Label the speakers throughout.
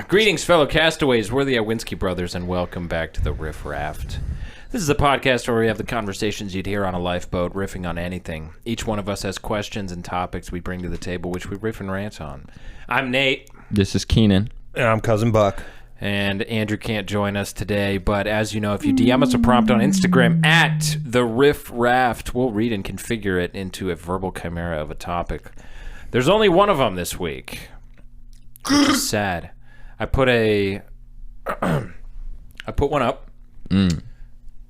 Speaker 1: Greetings, fellow castaways. We're the Owinski brothers, and welcome back to the Riff Raft. This is a podcast where we have the conversations you'd hear on a lifeboat, riffing on anything. Each one of us has questions and topics we bring to the table, which we riff and rant on. I'm Nate.
Speaker 2: This is Keenan.
Speaker 3: And I'm Cousin Buck.
Speaker 1: And Andrew can't join us today, but as you know, if you DM us a prompt on Instagram at the Riff Raft, we'll read and configure it into a verbal chimera of a topic. There's only one of them this week, which is sad. I put one up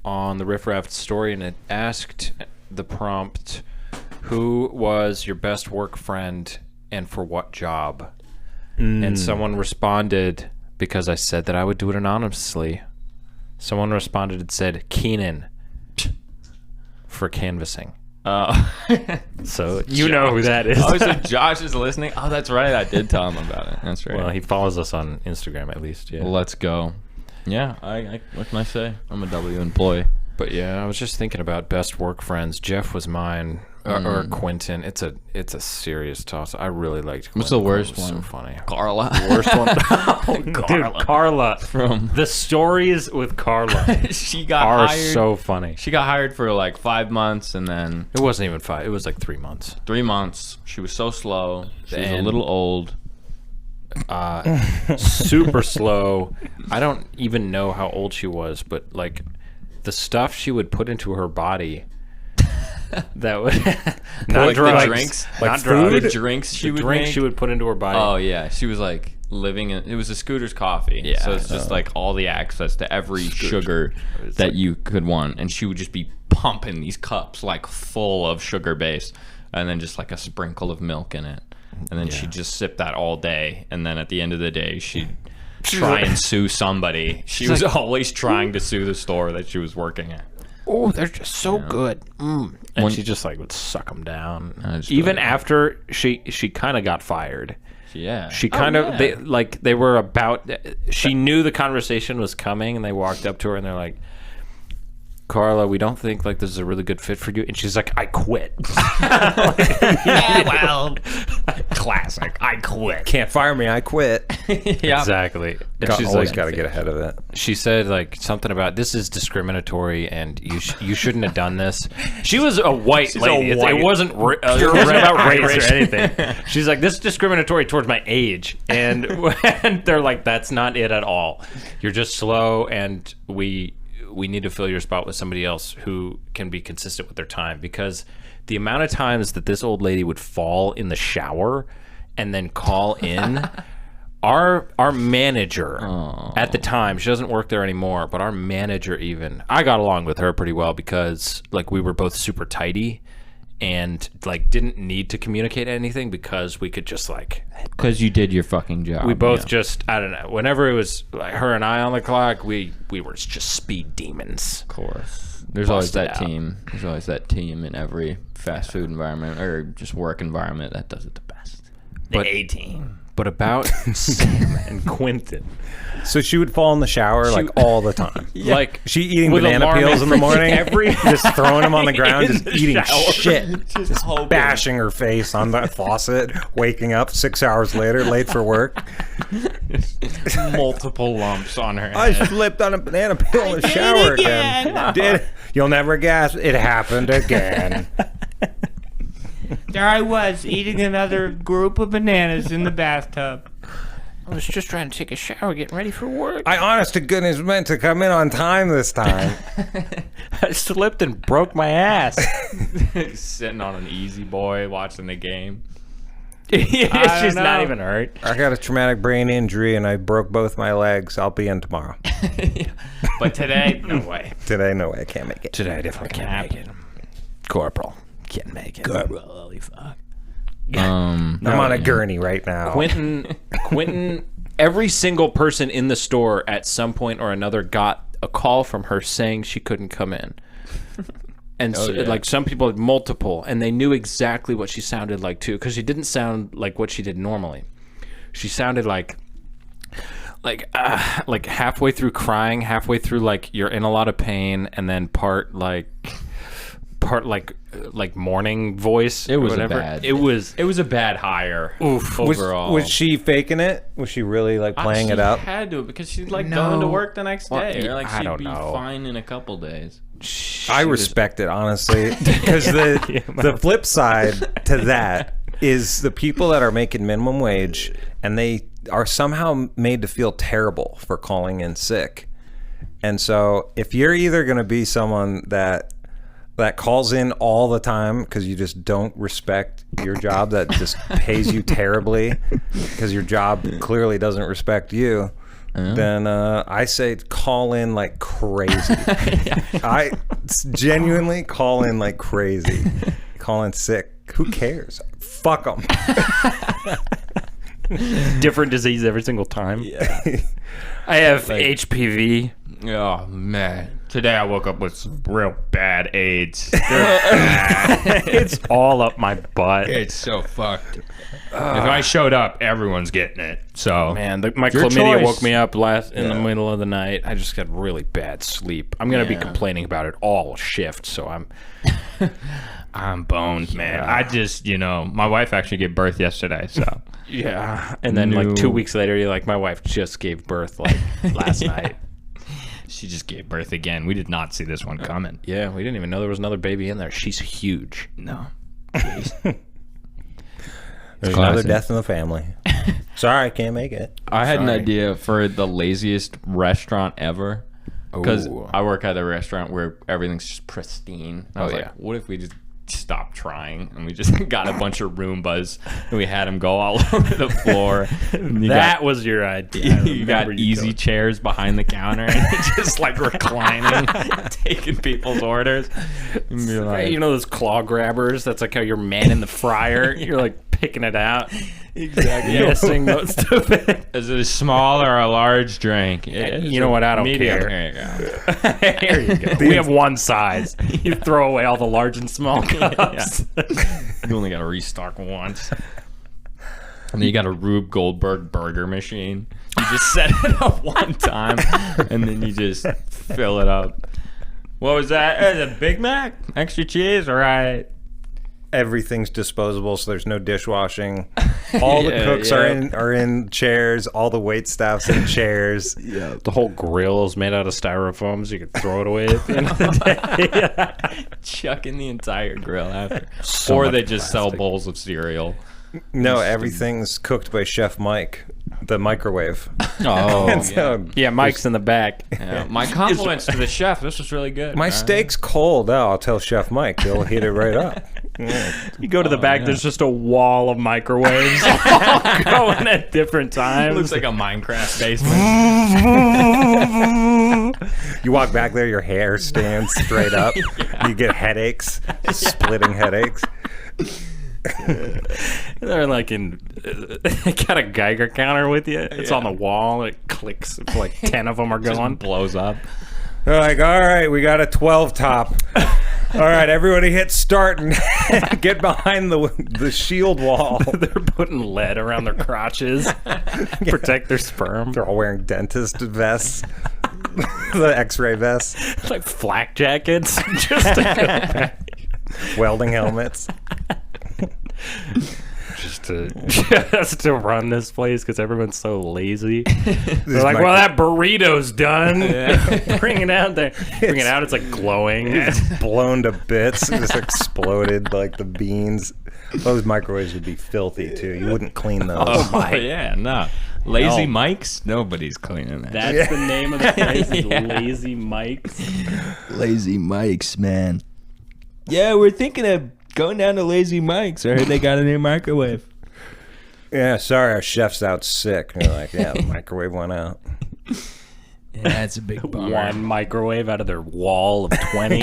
Speaker 1: on the Riff Raft story, and it asked the prompt, who was your best work friend and for what job? And someone responded, because I said that I would do it anonymously, someone responded and said, Keenan, for canvassing. So you know who that is.
Speaker 2: Oh, so Josh is listening? Oh, that's right. I did tell him about it. That's right.
Speaker 1: Well, he follows us on Instagram at least. Yeah.
Speaker 2: Well, let's go. Yeah, I what can I say? I'm a W employee.
Speaker 1: But yeah, I was just thinking about best work friends. Jeff was mine, or Quentin. It's a serious toss. I really liked Quentin.
Speaker 2: What's the worst one?
Speaker 1: So funny.
Speaker 2: Carla.
Speaker 1: Worst one.
Speaker 2: Carla.
Speaker 1: Dude, Carla.
Speaker 2: From
Speaker 1: The stories with Carla
Speaker 2: she got
Speaker 1: are
Speaker 2: hired.
Speaker 1: so funny.
Speaker 2: She got hired for like 5 months, and then
Speaker 1: It wasn't even 5. It was like 3 months.
Speaker 2: 3 months. She was so slow. She was a
Speaker 1: And-
Speaker 2: little old.
Speaker 1: Super slow. I don't even know how old she was, but like the stuff she would put into her body that would not
Speaker 2: Like
Speaker 1: drugs,
Speaker 2: the drinks,
Speaker 1: not
Speaker 2: like
Speaker 1: drugs.
Speaker 2: the drinks she
Speaker 1: The
Speaker 2: would
Speaker 1: drinks
Speaker 2: make.
Speaker 1: she would put into her body.
Speaker 2: Oh yeah, she was like living in. It was a Scooter's coffee.
Speaker 1: Yeah.
Speaker 2: So it's just like all the access to every sugar that you could want, and she would just be pumping these cups like full of sugar base, and then just like a sprinkle of milk in it, and then she'd just sip that all day, and then at the end of the day she'd try and sue somebody. She was always trying to sue the store that she was working at.
Speaker 1: Oh, they're just so good. And she just like would suck them down.
Speaker 2: just
Speaker 1: Even
Speaker 2: like-
Speaker 1: after she kind of got fired.
Speaker 2: Yeah,
Speaker 1: She kind of they were about. She knew the conversation was coming, and they walked up to her and they're like, Carla, we don't think like this is a really good fit for you. And she's like, I quit.
Speaker 2: well,
Speaker 1: Classic. I quit.
Speaker 3: Can't fire me, I quit.
Speaker 2: yeah.
Speaker 1: Exactly. And she's
Speaker 3: Always
Speaker 1: like,
Speaker 3: got to get ahead of it.
Speaker 1: she said like something about this is discriminatory and you shouldn't have done this. She was a white lady. It wasn't about race or anything. She's like, this is discriminatory towards my age, and they're like, that's not it at all. You're just slow, and we need to fill your spot with somebody else who can be consistent with their time, because the amount of times that this old lady would fall in the shower and then call in. Our manager at the time, she doesn't work there anymore, but our manager even, I got along with her pretty well because like we were both super tighty and like didn't need to communicate anything because we could just like,
Speaker 2: Because you did your fucking job.
Speaker 1: we both just, I don't know, whenever it was like her and I on the clock, we were just speed demons.
Speaker 2: Of course. There's always
Speaker 1: Busted
Speaker 2: that
Speaker 1: out.
Speaker 2: team. There's always that team in every fast food environment or just work environment that does it the best.
Speaker 1: But
Speaker 2: A-team.
Speaker 1: But about Sam and Quentin,
Speaker 3: So she would fall in the shower like all the time.
Speaker 1: like
Speaker 3: She eating
Speaker 1: with
Speaker 3: banana
Speaker 1: alarm
Speaker 3: peels in the morning,
Speaker 1: every
Speaker 3: just throwing them on the ground,
Speaker 1: in
Speaker 3: just
Speaker 1: the
Speaker 3: eating
Speaker 1: shower.
Speaker 3: shit, just bashing her face on the faucet, waking up 6 hours later, late for work.
Speaker 2: Multiple lumps on her
Speaker 3: I
Speaker 2: head.
Speaker 3: slipped on a banana peel in the shower again. Did you'll never guess it happened again.
Speaker 4: There I was, eating another group of bananas in the bathtub.
Speaker 1: I was just trying to take a shower, getting ready for work.
Speaker 3: I honest to goodness meant to come in on time this time.
Speaker 1: I slipped and broke my ass.
Speaker 2: Sitting on an easy boy watching the game.
Speaker 1: She's not even hurt.
Speaker 3: I got a traumatic brain injury and I broke both my legs. I'll be in tomorrow.
Speaker 2: But today, no way.
Speaker 3: Today, no way, I can't make it.
Speaker 1: Today I definitely can't make it. Corporal can't make it.
Speaker 4: Holy fuck.
Speaker 3: I'm on a gurney right now.
Speaker 1: Quentin, every single person in the store at some point or another got a call from her saying she couldn't come in. And so, like some people had multiple, and they knew exactly what she sounded like too, because she didn't sound like what she did normally. She sounded like halfway through crying, halfway through like you're in a lot of pain, and then part like like morning voice.
Speaker 2: It was
Speaker 1: whatever.
Speaker 2: bad.
Speaker 1: It was
Speaker 2: a bad hire.
Speaker 1: Oof.
Speaker 2: Overall.
Speaker 3: Was she faking it? Was she really like playing it up?
Speaker 2: She had to because she's like going to work the next day. Or like
Speaker 1: I
Speaker 2: she'd
Speaker 1: don't
Speaker 2: be
Speaker 1: know.
Speaker 2: fine in a couple days.
Speaker 3: I respect it, honestly, because the flip side to that is the people that are making minimum wage and they are somehow made to feel terrible for calling in sick. And so if you're either going to be someone that calls in all the time because you just don't respect your job that just pays you terribly because your job clearly doesn't respect you, then I say call in like crazy. I genuinely call in like crazy. Call in sick. Who cares? Fuck them.
Speaker 1: different disease every single time.
Speaker 2: Yeah.
Speaker 1: I have HPV.
Speaker 2: Oh man. Today I woke up with some real bad AIDS. Bad.
Speaker 1: It's all up my butt.
Speaker 2: It's so fucked. If I showed up, everyone's getting it. So
Speaker 1: Man, my
Speaker 2: Your
Speaker 1: chlamydia
Speaker 2: choice.
Speaker 1: woke me up in the middle of the night. I just got really bad sleep. I'm gonna be complaining about it all shift, so
Speaker 2: I'm boned, man. I just, my wife actually gave birth yesterday, so
Speaker 1: yeah. And then like 2 weeks later, you're like, my wife just gave birth like last night.
Speaker 2: she just gave birth again. We did not see this one coming.
Speaker 1: Yeah, we didn't even know there was another baby in there. She's huge.
Speaker 2: No.
Speaker 3: There's
Speaker 2: classic.
Speaker 3: another death in the family. Sorry, I can't make it.
Speaker 2: I had an
Speaker 3: Sorry.
Speaker 2: idea for the laziest restaurant ever. Because
Speaker 1: Ooh.
Speaker 2: I work at a restaurant where everything's just pristine. I was
Speaker 1: Oh,
Speaker 2: like,
Speaker 1: yeah.
Speaker 2: what if we just stopped trying and we just got a bunch of Roombas and we had them go all over the floor.
Speaker 1: That was your idea.
Speaker 2: You got easy chairs behind the counter and just like reclining, taking people's orders. And be like,
Speaker 1: You know those claw grabbers? That's like how you're manning the fryer. You're like picking it out.
Speaker 2: exactly.
Speaker 1: Guessing most of it.
Speaker 2: Is it a small or a large drink?
Speaker 1: You know what? I don't
Speaker 2: Medium.
Speaker 1: care.
Speaker 2: There you go.
Speaker 1: Here you go. We have one size. You throw away all the large and small cups.
Speaker 2: You only got to restock once. And then you got a Rube Goldberg burger machine. You just set it up one time, and then you just fill it up. What was that? A Big Mac? Extra cheese? All right.
Speaker 3: Everything's disposable, so there's no dishwashing. All the cooks are in chairs. All the wait staff's in chairs.
Speaker 1: Yeah. The whole grill is made out of styrofoam, so you can throw it away at the end of the day.
Speaker 2: Chucking the entire grill after.
Speaker 1: So
Speaker 2: or
Speaker 1: much
Speaker 2: they just sell
Speaker 1: plastic.
Speaker 2: bowls of cereal.
Speaker 3: No, everything's cooked by Chef Mike, the microwave.
Speaker 2: Oh,
Speaker 3: And so
Speaker 1: Yeah, Mike's in the back.
Speaker 2: yeah. My compliments to the chef. This was really good.
Speaker 3: my
Speaker 2: All right.
Speaker 3: steak's cold. Oh, I'll tell Chef Mike. He'll heat it right up.
Speaker 1: You go to the back, there's just a wall of microwaves all going at different times.
Speaker 2: Looks like a Minecraft basement.
Speaker 3: You walk back there, your hair stands straight up. You get headaches, splitting headaches.
Speaker 1: They're like got a Geiger counter with you. It's on the wall. It clicks. It's like 10 of them are going.
Speaker 2: Blows up.
Speaker 3: They're like, all right, we got a 12 top. All right, everybody hit start and get behind the shield wall.
Speaker 1: They're putting lead around their crotches, protect their sperm.
Speaker 3: They're all wearing dentist vests, the X-ray vests,
Speaker 1: Like flak jackets, just to,
Speaker 3: welding helmets.
Speaker 1: just to run this place because everyone's so lazy. They're like, well, that burrito's done. Bring it out there. Bring it out. It's like glowing.
Speaker 3: It's blown to bits. It just exploded like the beans. Those microwaves would be filthy too. You wouldn't clean those.
Speaker 2: Oh, yeah, no. Lazy Mike's? Nobody's cleaning that.
Speaker 1: That's the name of the place. Is Lazy Mike's.
Speaker 5: Lazy Mike's, man. Yeah, we're thinking of going down to Lazy Mike's. I heard they got a new microwave.
Speaker 3: Yeah, sorry, our chef's out sick. And you're like, yeah, the microwave went out.
Speaker 5: Yeah, that's a big bummer.
Speaker 1: One microwave out of their wall of 20.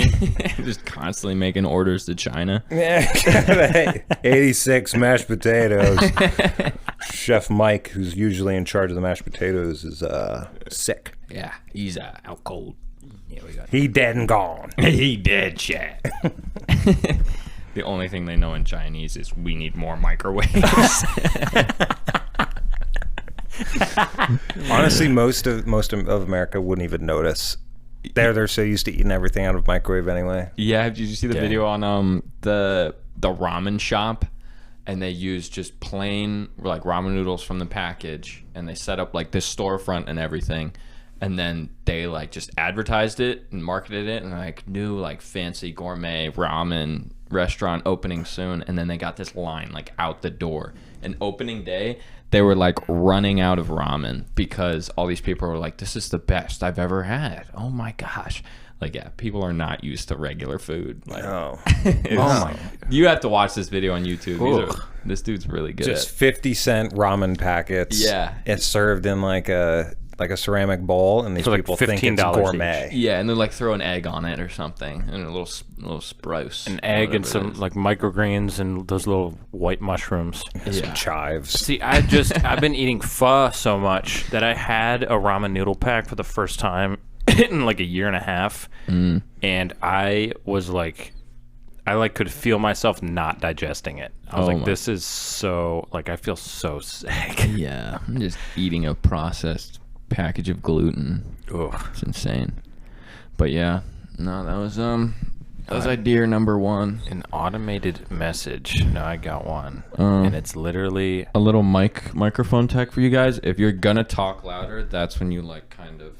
Speaker 2: Just constantly making orders to China.
Speaker 3: Yeah, 86 mashed potatoes. Chef Mike, who's usually in charge of the mashed potatoes, is sick.
Speaker 2: Yeah, he's out cold. Yeah, we got
Speaker 3: He dead and gone.
Speaker 2: he did shit. The only thing they know in Chinese is we need more microwaves.
Speaker 3: Honestly, most of America wouldn't even notice They're so used to eating everything out of microwave anyway.
Speaker 2: Yeah, did you see the video on the ramen shop? And they use just plain like ramen noodles from the package, and they set up like this storefront and everything, and then they like just advertised it and marketed it, and like new like fancy gourmet ramen restaurant opening soon. And then they got this line like out the door. And opening day, they were like running out of ramen because all these people were like, "This is the best I've ever had. Oh my gosh." Like, yeah, people are not used to regular food. Like,
Speaker 3: Oh.
Speaker 2: you have to watch this video on YouTube. This dude's really good.
Speaker 3: Just 50-cent ramen packets.
Speaker 2: Yeah.
Speaker 3: It's served in like a ceramic bowl, and these
Speaker 1: For like
Speaker 3: people think it's
Speaker 1: $15
Speaker 3: gourmet.
Speaker 2: Yeah, and then like throw an egg on it or something, and a little sprouts.
Speaker 1: An egg and
Speaker 2: whatever it
Speaker 1: some
Speaker 2: is.
Speaker 1: like microgreens and those little white mushrooms.
Speaker 3: Some chives.
Speaker 1: See, I've been eating pho so much that I had a ramen noodle pack for the first time in like a year and a half, and I was like, I could feel myself not digesting it. I was like, this is so like I feel so sick.
Speaker 2: Yeah, I'm just eating a processed package of gluten.
Speaker 1: Ugh.
Speaker 2: It's insane. But yeah, no, that was idea number one.
Speaker 1: An automated message. No, I got one, and it's literally
Speaker 2: A little microphone tech for you guys. If you're gonna talk louder, that's when you like kind of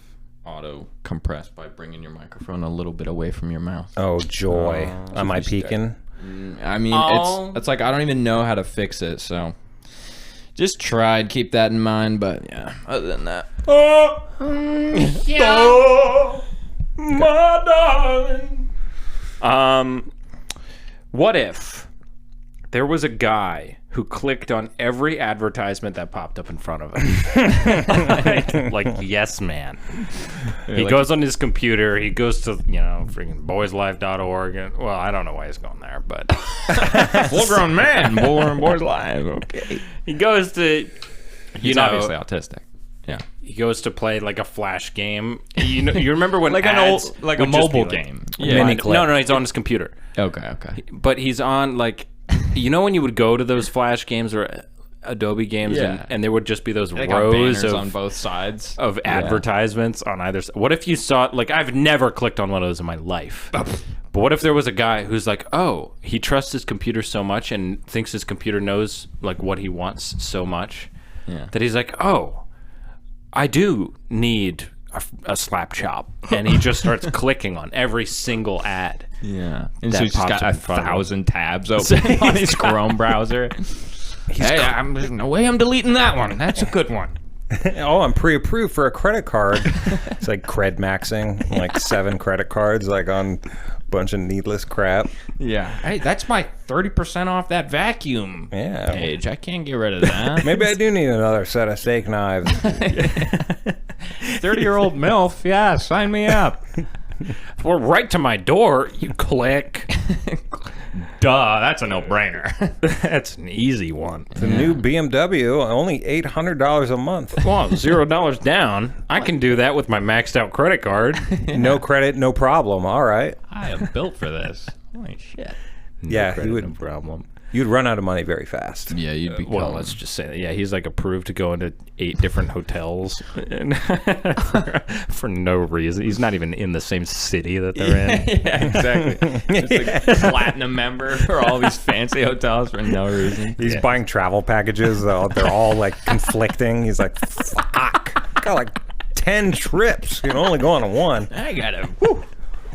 Speaker 2: auto compress by bringing your microphone a little bit away from your mouth.
Speaker 3: Oh, joy. Am I peeking?
Speaker 2: I mean, it's like I don't even know how to fix it, so just tried. Keep that in mind. But yeah, other than that,
Speaker 1: my darling. What if there was a guy who clicked on every advertisement that popped up in front of him? like Yes Man. He goes on his computer. He goes to, freaking boyslife.org. And, well, I don't know why he's going there, but
Speaker 2: full-grown man, born boys live. Okay.
Speaker 1: he goes to,
Speaker 2: He's obviously autistic. Yeah.
Speaker 1: he goes to play like a flash game. You remember when
Speaker 2: Like an
Speaker 1: ads
Speaker 2: old, like a
Speaker 1: would just be
Speaker 2: mobile
Speaker 1: like-
Speaker 2: game.
Speaker 1: Yeah. No, he's on his computer.
Speaker 2: Okay.
Speaker 1: But he's on like, when you would go to those flash games or Adobe games,
Speaker 2: Yeah.
Speaker 1: and there would just be those
Speaker 2: They got
Speaker 1: rows
Speaker 2: banners
Speaker 1: of
Speaker 2: on both sides
Speaker 1: of advertisements on either side. What if you saw, like, I've never clicked on one of those in my life. But what if there was a guy who's like, oh, he trusts his computer so much and thinks his computer knows like what he wants so much that he's like, oh, I do need a slap chop, and he just starts clicking on every single ad.
Speaker 2: Yeah. And
Speaker 1: That
Speaker 2: so he's just
Speaker 1: pops
Speaker 2: got
Speaker 1: up in front of him.
Speaker 2: 1,000 tabs open on his Chrome browser. There's no way I'm deleting that one. That's a good one.
Speaker 3: Oh, I'm pre-approved for a credit card. It's like cred maxing, like 7 credit cards, like on a bunch of needless crap.
Speaker 2: Yeah. Hey, that's my 30% off that vacuum
Speaker 3: Yeah.
Speaker 2: page. I can't get rid of that.
Speaker 3: Maybe I do need another set of steak knives.
Speaker 2: 30-year-old MILF. Yeah, sign me up.
Speaker 1: Or right to my door, you click.
Speaker 2: Duh, that's a no-brainer.
Speaker 1: That's an easy one.
Speaker 3: The new BMW, only $800 a month.
Speaker 1: Well, $0 down. I can do that with my maxed out credit card.
Speaker 3: No credit, no problem. All right.
Speaker 2: I am built for this. Holy shit.
Speaker 3: Yeah,
Speaker 1: Credit,
Speaker 3: he would.
Speaker 1: no problem.
Speaker 3: You'd run out of money very fast.
Speaker 2: Yeah, you'd be
Speaker 1: Well, let's just say that. Yeah, he's like approved to go into 8 different hotels for no reason. He's not even in the same city that they're in.
Speaker 2: Yeah, exactly. Just a platinum member for all these fancy hotels for no reason.
Speaker 3: He's buying travel packages. They're all like conflicting. He's like, fuck. Got like 10 trips. You can only go on one.
Speaker 2: I gotta.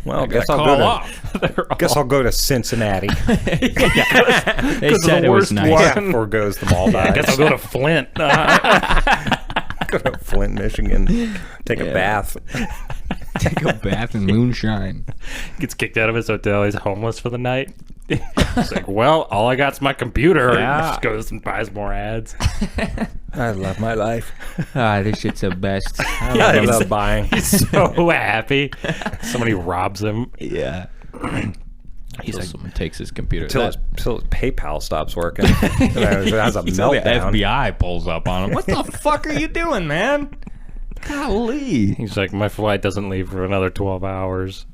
Speaker 3: Well,
Speaker 2: Guess I'll
Speaker 3: go to Cincinnati.
Speaker 2: They said it was nice.
Speaker 3: Yeah, foregoes the mall
Speaker 1: I guess I'll go to Flint.
Speaker 3: Go to Flint, Michigan. Take a bath.
Speaker 2: Take a bath in moonshine.
Speaker 1: Gets kicked out of his hotel. He's homeless for the night. He's like, well, all I got's my computer.
Speaker 2: Yeah.
Speaker 1: Just goes and buys more ads.
Speaker 3: I love my life.
Speaker 2: This shit's the best.
Speaker 3: I love buying.
Speaker 1: He's so happy. Somebody robs him.
Speaker 2: Yeah. He's like, someone takes his computer.
Speaker 3: Until his PayPal stops working. And it has a
Speaker 2: Until the
Speaker 3: meltdown.
Speaker 2: FBI pulls up on him. What the fuck are you doing, man? Golly.
Speaker 1: He's like, my flight doesn't leave for another 12 hours.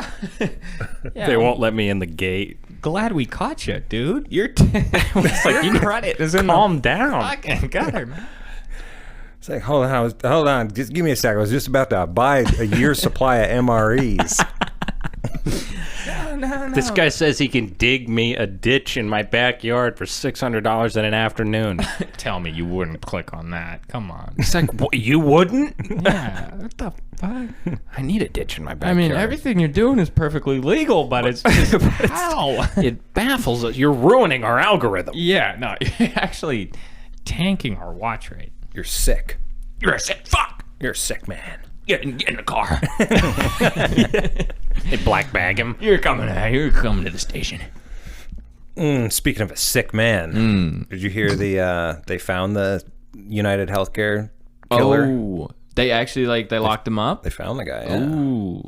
Speaker 1: They won't let me in the gate.
Speaker 2: Glad we caught you, dude. It's like, you credit is in
Speaker 1: Calm down.
Speaker 2: Fucking gutter, man.
Speaker 3: It's like, hold on, just give me a sec. I was just about to buy a year's supply of MREs.
Speaker 4: No.
Speaker 1: This guy says he can dig me a ditch in my backyard for $600 in an afternoon.
Speaker 2: Tell me you wouldn't click on that. Come on.
Speaker 1: It's like, what, you wouldn't?
Speaker 2: Yeah. What the fuck?
Speaker 1: I need a ditch in my backyard.
Speaker 2: I mean, everything you're doing is perfectly legal, but it's just how?
Speaker 1: It baffles us. You're ruining our algorithm.
Speaker 2: Yeah, no, you're actually tanking our watch rate.
Speaker 3: You're sick.
Speaker 2: You're a sick fuck.
Speaker 3: You're a sick man.
Speaker 2: Get in the car.
Speaker 1: They black bag him.
Speaker 2: You're coming to the station.
Speaker 3: Speaking of a sick man, did you hear they found the United Healthcare killer?
Speaker 2: Oh, they actually they locked him up?
Speaker 3: They found the guy. Yeah.
Speaker 2: Ooh.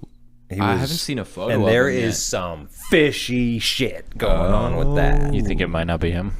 Speaker 2: I haven't seen a photo
Speaker 3: and
Speaker 2: of
Speaker 3: there
Speaker 2: him
Speaker 3: is
Speaker 2: yet.
Speaker 3: some fishy shit going on with that.
Speaker 1: You think it might not be him?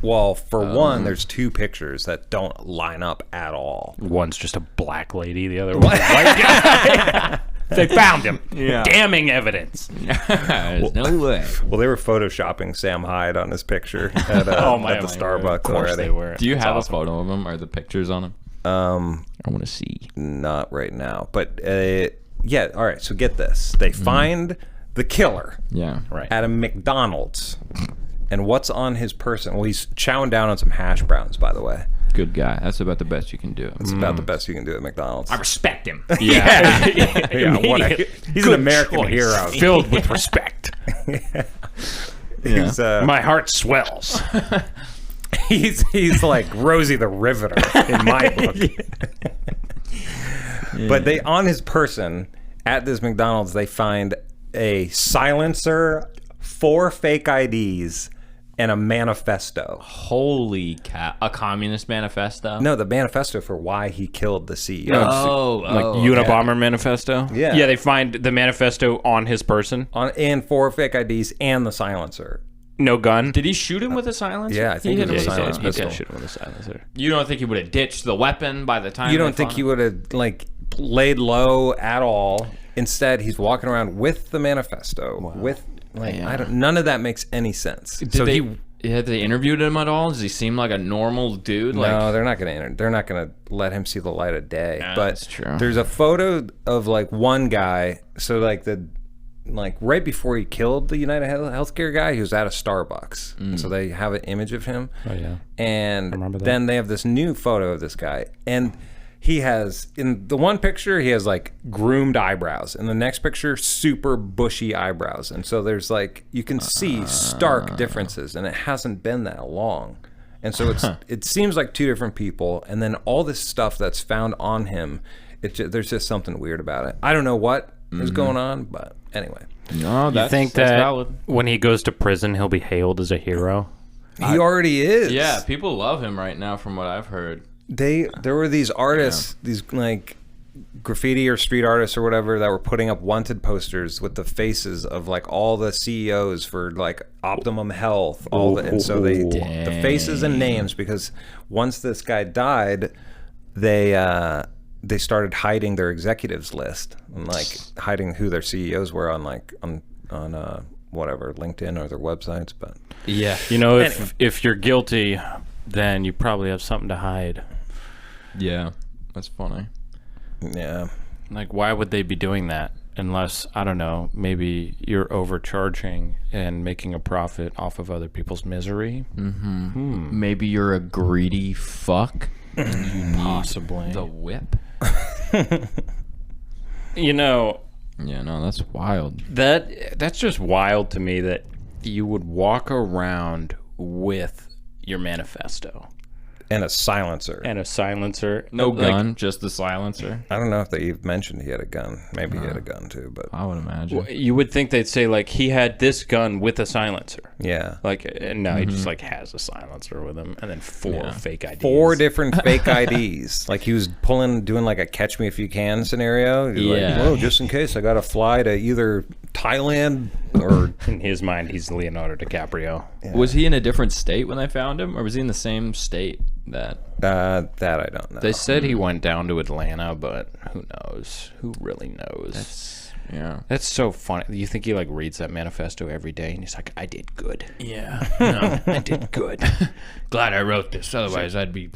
Speaker 3: Well, for one, there's two pictures that don't line up at all.
Speaker 1: One's just a black lady, the other one's a white guy. They found him.
Speaker 2: Yeah.
Speaker 1: Damning evidence.
Speaker 2: There's no way.
Speaker 3: Well, they were photoshopping Sam Hyde on his picture at the Starbucks
Speaker 1: Of course
Speaker 3: already.
Speaker 1: they were.
Speaker 2: Do you
Speaker 1: That's
Speaker 2: have
Speaker 1: awesome.
Speaker 2: a photo of him or the pictures on him? I want to see.
Speaker 3: Not right now, but yeah. All right, so get this: they find the killer
Speaker 2: Yeah.
Speaker 1: Right.
Speaker 3: at a McDonald's, and what's on his person? Well, he's chowing down on some hash browns, by the way.
Speaker 2: Good guy. That's about the best you can do.
Speaker 3: It's about the best you can do at McDonald's.
Speaker 2: I respect him.
Speaker 1: Yeah.
Speaker 3: He's an American hero.
Speaker 1: Filled with respect.
Speaker 3: He's,
Speaker 1: My heart swells.
Speaker 3: he's like Rosie the Riveter in my book. But they on his person at this McDonald's they find a silencer, 4 fake IDs, and a manifesto.
Speaker 2: Holy cow. A communist manifesto?
Speaker 3: No, the manifesto for why he killed the CEO.
Speaker 1: Like Unabomber manifesto?
Speaker 3: Yeah.
Speaker 1: Yeah, they find the manifesto on his person.
Speaker 3: And 4 fake IDs and the silencer.
Speaker 1: No gun.
Speaker 2: Did he shoot him with a silencer?
Speaker 3: Yeah, I think
Speaker 2: He
Speaker 3: it was
Speaker 2: hit
Speaker 3: a
Speaker 2: him with
Speaker 3: silenced pistol.
Speaker 1: Shoot him with a silencer.
Speaker 2: You don't think he would have ditched the weapon by the time
Speaker 3: You
Speaker 2: they
Speaker 3: don't think
Speaker 2: found
Speaker 3: he
Speaker 2: him?
Speaker 3: would have laid low at all? Instead, he's walking around with the manifesto. With none of that makes any sense.
Speaker 2: Had they interviewed him at all? Does he seem like a normal dude?
Speaker 3: No, they're not gonna. They're not gonna let him see the light of day.
Speaker 2: Yeah,
Speaker 3: but
Speaker 2: that's true.
Speaker 3: There's a photo of one guy. So right before he killed the United Healthcare guy, he was at a Starbucks. And so they have an image of him.
Speaker 1: Oh, yeah.
Speaker 3: And
Speaker 1: remember that.
Speaker 3: then they have this new photo of this guy, and he has in the one picture he has groomed eyebrows, in the next picture super bushy eyebrows, and so there's you can see stark differences, and it hasn't been that long, and so it seems like 2 different people, and then all this stuff that's found on him, there's just something weird about it. I don't know what is going on, but anyway,
Speaker 2: No,
Speaker 1: You think
Speaker 2: that's
Speaker 1: that
Speaker 2: valid.
Speaker 1: when he goes to prison, he'll be hailed as a hero?
Speaker 3: he already is.
Speaker 2: Yeah, people love him right now from what I've heard.
Speaker 3: There were these artists, these graffiti or street artists or whatever, that were putting up wanted posters with the faces of all the CEOs for Optimum Health, and so the faces and names, because once this guy died, they started hiding their executives list and hiding who their CEOs were on whatever, LinkedIn or their websites. But
Speaker 2: Yeah.
Speaker 1: If you're guilty, then you probably have something to hide.
Speaker 2: Yeah, that's funny.
Speaker 3: yeah,
Speaker 1: Why would they be doing that? Unless, I don't know, maybe you're overcharging and making a profit off of other people's misery.
Speaker 2: Maybe you're a greedy fuck. And you need
Speaker 1: Possibly.
Speaker 2: the whip.
Speaker 1: You know,
Speaker 2: Yeah, no, that's wild.
Speaker 1: that's just wild to me that you would walk around with your manifesto
Speaker 3: and a silencer.
Speaker 1: and a silencer.
Speaker 2: No gun, just the silencer.
Speaker 3: I don't know if they mentioned he had a gun. Maybe he had a gun too, but
Speaker 2: I would imagine.
Speaker 1: You would think they'd say he had this gun with a silencer.
Speaker 3: yeah.
Speaker 1: No, he just has a silencer with him, and then 4 fake IDs.
Speaker 3: 4 different fake IDs. He was doing a catch me if you can scenario. He's
Speaker 2: Yeah.
Speaker 3: well, just in case I got to fly to either Thailand or
Speaker 1: In his mind, he's Leonardo DiCaprio.
Speaker 2: Was he in a different state when they found him, or was he in the same state that?
Speaker 3: that I don't know.
Speaker 1: They said he went down to Atlanta, but who knows? Who really knows?
Speaker 2: Yeah.
Speaker 1: That's so funny. You think he reads that manifesto every day, and he's like, "I did good.
Speaker 2: Yeah. No.
Speaker 1: I did good."
Speaker 2: Glad I wrote this. Otherwise, I'd be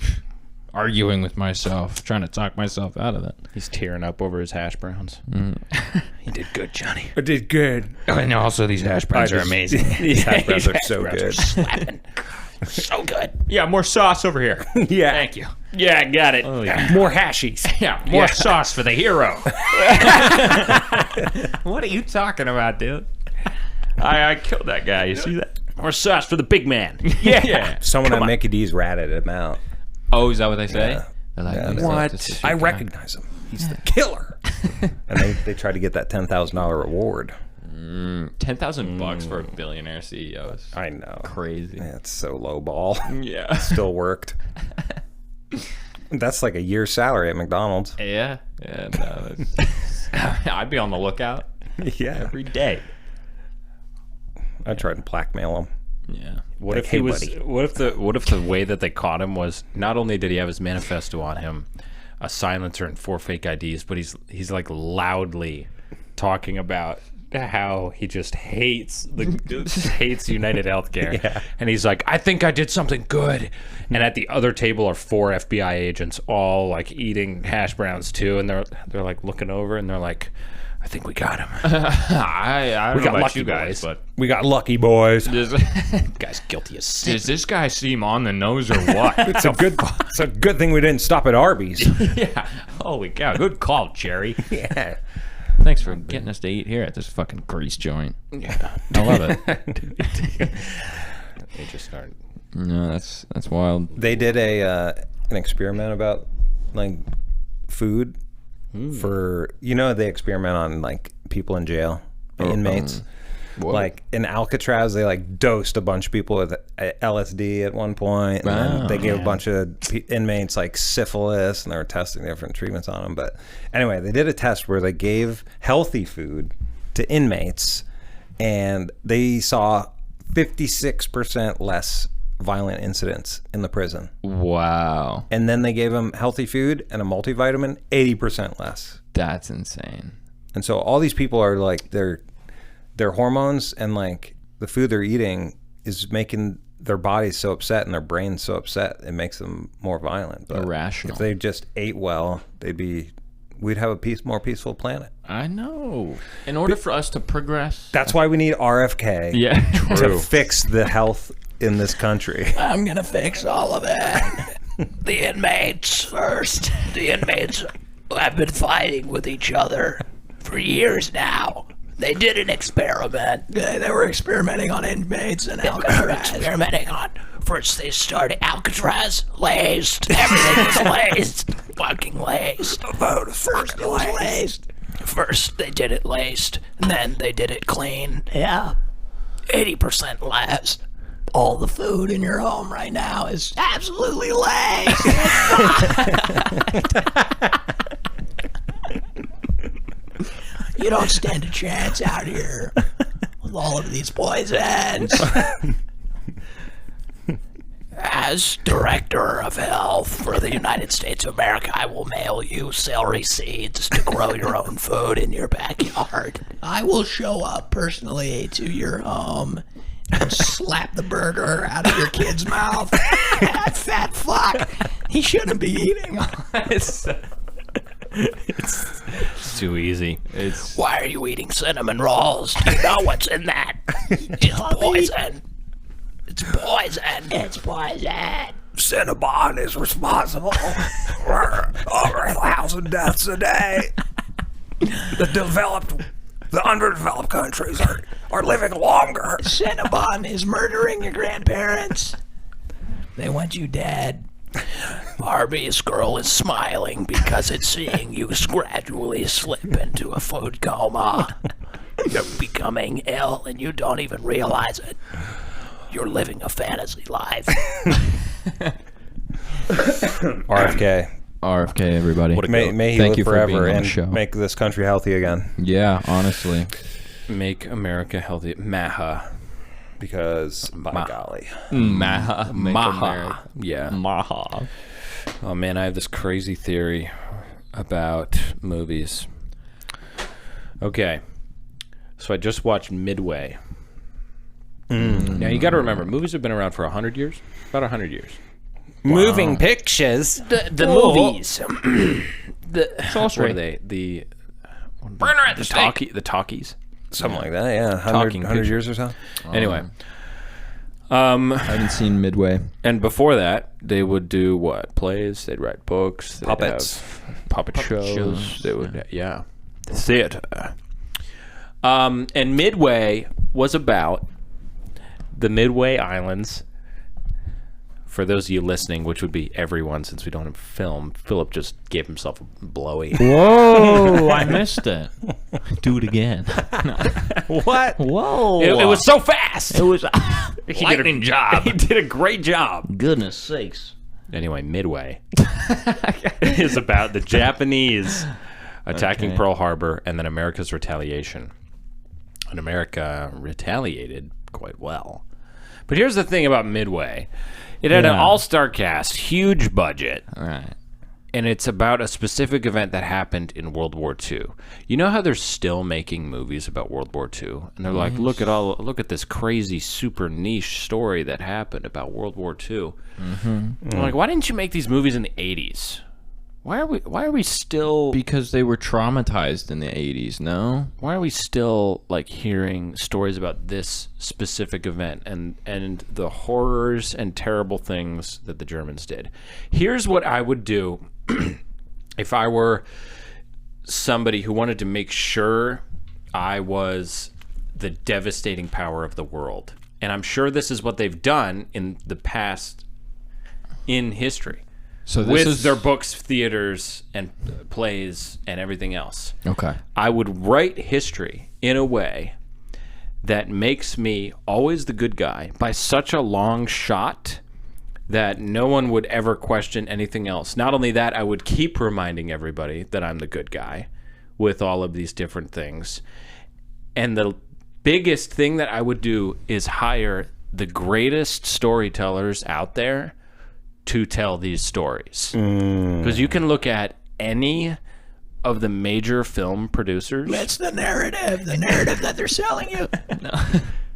Speaker 2: arguing with myself, trying to talk myself out of it.
Speaker 1: He's tearing up over his hash browns.
Speaker 4: You did good, Johnny.
Speaker 3: I did good.
Speaker 4: And also, these hash browns are amazing.
Speaker 3: These hash browns are so
Speaker 4: Browns are
Speaker 3: good.
Speaker 4: slapping. So good.
Speaker 2: Yeah, more sauce over here.
Speaker 3: Yeah.
Speaker 2: Thank you.
Speaker 1: Yeah, I got it.
Speaker 3: More hashies.
Speaker 2: Yeah, more sauce for the hero. What are you talking about, dude? I killed that guy. You see that?
Speaker 1: More sauce for the big man.
Speaker 2: Yeah.
Speaker 3: Someone at Mickey D's ratted him out.
Speaker 2: Oh, is that what they say?
Speaker 3: Yeah.
Speaker 2: They're like,
Speaker 3: Yeah,
Speaker 2: "What?
Speaker 3: they-
Speaker 2: This is
Speaker 3: I
Speaker 2: your guy."
Speaker 3: recognize him. He's the killer. And they tried to get that $10,000 reward.
Speaker 2: $10,000 for a billionaire CEO is
Speaker 3: I know.
Speaker 2: crazy.
Speaker 3: Yeah, it's so low ball.
Speaker 2: Yeah.
Speaker 3: Still worked. That's like a year's salary at McDonald's.
Speaker 2: Yeah. Yeah. No, that's- I'd be on the lookout
Speaker 3: Yeah.
Speaker 2: every day.
Speaker 3: I tried to blackmail him.
Speaker 2: Yeah.
Speaker 1: What
Speaker 3: Like,
Speaker 1: if he
Speaker 3: hey,
Speaker 1: was?
Speaker 3: buddy.
Speaker 1: What if the way that they caught him was not only did he have his manifesto on him, a silencer and 4 fake IDs, but he's like loudly talking about how he just hates United Healthcare,
Speaker 3: Yeah.
Speaker 1: and he's like, I think I did something good. And at the other table are 4 FBI agents, all like eating hash browns too, and they're like looking over and they're like, I think we got him.
Speaker 2: I don't
Speaker 1: We
Speaker 2: know
Speaker 1: got
Speaker 2: about
Speaker 1: lucky
Speaker 2: you guys,
Speaker 1: boys.
Speaker 2: but
Speaker 3: We got lucky, boys.
Speaker 1: Guy's guilty as sin.
Speaker 2: does this guy seem on the nose or what?
Speaker 3: It's a good thing we didn't stop at Arby's.
Speaker 2: Yeah. Holy cow. Good call, Jerry.
Speaker 3: Yeah.
Speaker 2: Thanks for getting us to eat here at this fucking grease joint.
Speaker 1: Yeah.
Speaker 2: I love it.
Speaker 1: They just started.
Speaker 2: No, that's wild.
Speaker 3: They did an experiment about like food for they experiment on like people in jail, inmates. Like in Alcatraz, they like dosed a bunch of people with LSD at one point, and then they gave a bunch of inmates like syphilis, and they were testing different treatments on them. But anyway, they did a test where they gave healthy food to inmates, and they saw 56% less violent incidents in the prison.
Speaker 2: Wow.
Speaker 3: And then they gave them healthy food and a multivitamin, 80% less.
Speaker 2: That's insane.
Speaker 3: And so all these people are like their hormones and like the food they're eating is making their bodies so upset and their brains so upset it makes them more violent. But
Speaker 2: irrational.
Speaker 3: if they just ate well, we'd have a more peaceful planet.
Speaker 2: I know. In order for us to progress.
Speaker 3: That's why we need RFK
Speaker 2: Yeah.
Speaker 3: to fix the health in this country.
Speaker 4: I'm gonna fix all of it. The inmates first. The inmates have been fighting with each other for years now. They did an experiment. They were experimenting on inmates and Alcatraz. Experimenting on. First they started Alcatraz, laced. Everything was laced. Fucking laced. First it was laced. First they did it laced, and then they did it clean. Yeah. 80% less. All the food in your home right now is absolutely laced. You don't stand a chance out here with all of these poisons. As Director of Health for the United States of America, I will mail you celery seeds to grow your own food in your backyard. I will show up personally to your home and slap the burger out of your kid's mouth. That fat fuck. He shouldn't be eating.
Speaker 1: It's too easy.
Speaker 4: Why are you eating cinnamon rolls? Do you know what's in that? It's poison. It's poison. It's poison.
Speaker 3: Cinnabon is responsible for over 1,000 deaths a day. The underdeveloped countries are living longer.
Speaker 4: Cinnabon is murdering your grandparents. They want you dead. Barbie's girl is smiling because it's seeing you gradually slip into a food coma. You're becoming ill and you don't even realize it. You're living a fantasy life.
Speaker 3: RFK,
Speaker 2: everybody.
Speaker 3: may he
Speaker 2: Thank
Speaker 3: live
Speaker 2: you for being
Speaker 3: forever
Speaker 2: on the
Speaker 3: and
Speaker 2: show.
Speaker 3: make this country healthy again.
Speaker 2: Yeah, honestly.
Speaker 1: Make America healthy. Maha.
Speaker 3: Because by golly,
Speaker 2: Maha.
Speaker 1: Maha. Yeah.
Speaker 2: Maha.
Speaker 1: Oh man, I have this crazy theory about movies. Okay. So I just watched Midway. Now you got to remember, movies have been around for 100 years. About 100 years.
Speaker 3: Moving pictures.
Speaker 4: The movies.
Speaker 2: It's all
Speaker 1: What are
Speaker 2: straight.
Speaker 1: they? The
Speaker 2: Burner at the stake.
Speaker 1: the talkies.
Speaker 3: Something like that, yeah. 100,
Speaker 1: Talking
Speaker 3: 100
Speaker 1: picture.
Speaker 3: years or so.
Speaker 1: Anyway,
Speaker 5: I haven't seen Midway.
Speaker 1: and before that, they would do what? Plays. They'd write books. They'd
Speaker 3: Puppets.
Speaker 1: have puppet shows.
Speaker 2: shows,
Speaker 1: They would, yeah. Theater. And Midway was about the Midway Islands. For those of you listening, which would be everyone since we don't have film, Philip just gave himself a blowy.
Speaker 2: Whoa, I missed it. Do it again.
Speaker 3: What?
Speaker 2: Whoa.
Speaker 1: It was so fast.
Speaker 2: It was
Speaker 1: He
Speaker 2: lightning job.
Speaker 1: He did a great job.
Speaker 2: Goodness sakes.
Speaker 1: Anyway, Midway is about the Japanese attacking Pearl Harbor and then America's retaliation. And America retaliated quite well. But here's the thing about Midway. It had an all-star cast, huge budget,
Speaker 2: All right.
Speaker 1: and it's about a specific event that happened in World War II. You know how they're still making movies about World War II, and they're like, look at this crazy, super niche story that happened about World War II. I'm like, why didn't you make these movies in the 80s? Why are we still?
Speaker 2: Because they were traumatized in the 80s, no?
Speaker 1: Why are we still like hearing stories about this specific event and the horrors and terrible things that the Germans did? Here's what I would do if I were somebody who wanted to make sure I was the devastating power of the world. And I'm sure this is what they've done in the past in history.
Speaker 2: So this
Speaker 1: With
Speaker 2: is
Speaker 1: their books, theaters, and plays, and everything else.
Speaker 2: Okay.
Speaker 1: I would write history in a way that makes me always the good guy by such a long shot that no one would ever question anything else. Not only that, I would keep reminding everybody that I'm the good guy with all of these different things. And the biggest thing that I would do is hire the greatest storytellers out there to tell these stories. Because you can look at any of the major film producers.
Speaker 4: That's the narrative that they're selling you.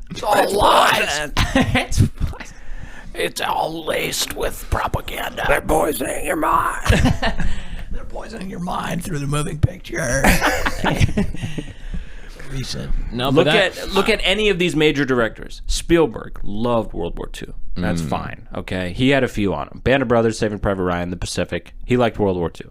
Speaker 4: It's all lies. It's all laced with propaganda. They're poisoning your mind. They're poisoning your mind through the moving picture. Recent.
Speaker 2: No,
Speaker 1: Look at any of these major directors. Spielberg loved World War II. That's fine. Okay, he had a few on him. Band of Brothers, Saving Private Ryan, The Pacific. He liked World War II.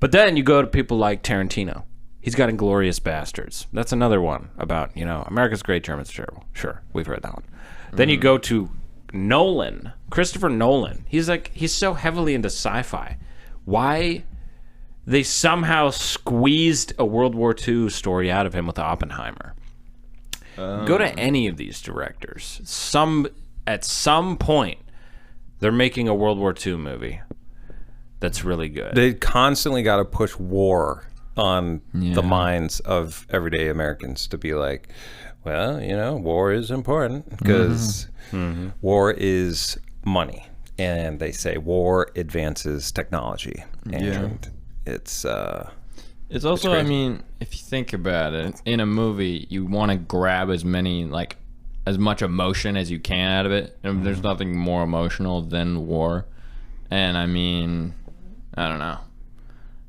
Speaker 1: But then you go to people like Tarantino. He's got Inglourious Bastards. That's another one about America's great, Germans terrible. Sure, we've heard that one. Then you go to Nolan, Christopher Nolan. He's so heavily into sci-fi. Why? They somehow squeezed a World War II story out of him with Oppenheimer. Go to any of these directors. At some point, they're making a World War II movie that's really good.
Speaker 3: They constantly got to push war on the minds of everyday Americans to be like, well, war is important because war is money. And they say war advances technology. And it's
Speaker 2: also, I mean, if you think about it, in a movie, you want to grab as much emotion as you can out of it. And there's nothing more emotional than war. And I mean, I don't know.